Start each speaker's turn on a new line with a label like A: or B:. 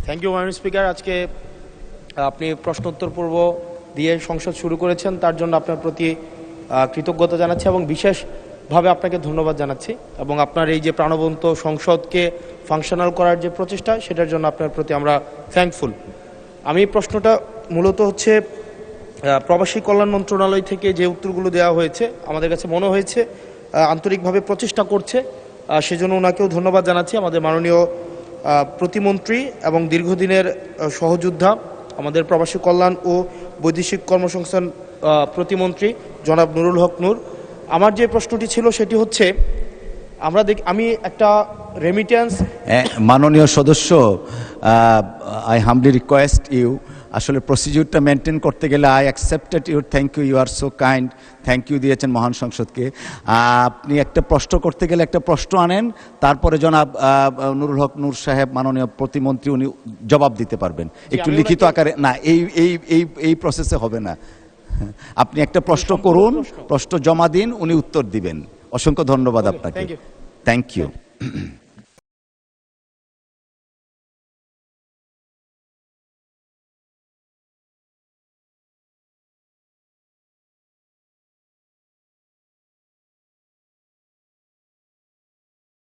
A: Thank you মাননীয় speaker. আজকে আপনি প্রশ্নোত্তর পর্ব দিয়ে সংসদ শুরু করেছেন, তার জন্য আপনার প্রতি কৃতজ্ঞতা জানাচ্ছি এবং বিশেষভাবে আপনাকে ধন্যবাদ জানাচ্ছি, এবং আপনার এই যে প্রাণবন্ত সংসদকে ফাংশনাল করার যে প্রচেষ্টা, সেটার জন্য আপনার প্রতি আমরা থ্যাঙ্কফুল। আমি প্রশ্নটা মূলত হচ্ছে প্রবাসী কল্যাণ মন্ত্রণালয় থেকে যে উত্তরগুলো দেওয়া হয়েছে, আমাদের কাছে মনে হয়েছে আন্তরিকভাবে প্রচেষ্টা করছে, সেজন্য ওনাকেও ধন্যবাদ জানাচ্ছি। আমাদের মাননীয় প্রতিমন্ত্রী এবং দীর্ঘদিনের সহযোদ্ধা, আমাদের প্রবাসী কল্যাণ ও বৈদেশিক কর্মসংস্থান প্রতিমন্ত্রী জনাব নুরুল হক নূর। আমার যে প্রশ্নটি ছিল সেটি হচ্ছে, আমি একটা রেমিটেন্স।
B: মাননীয় সদস্য, আই হামলি রিকোয়েস্ট ইউ, আসলে প্রসিডিউরটা মেনটেন করতে গেলে I accepted your, thank you, you are so kind, thank you দিয়েছেন মহান সংসদকে। আপনি একটা প্রশ্ন করতে গেলে একটা প্রশ্ন আনেন, তারপরে জনাব নুরুল হক নূর সাহেব মাননীয় প্রতিমন্ত্রী উনি জবাব দিতে পারবেন একটু লিখিত আকারে। না, এই এই এই এই প্রসেসে হবে না। আপনি একটা প্রশ্ন করুন, প্রশ্ন জমা দিন, উনি উত্তর দিবেন। অসংখ্য ধন্যবাদ আপনাকে।
A: Thank you.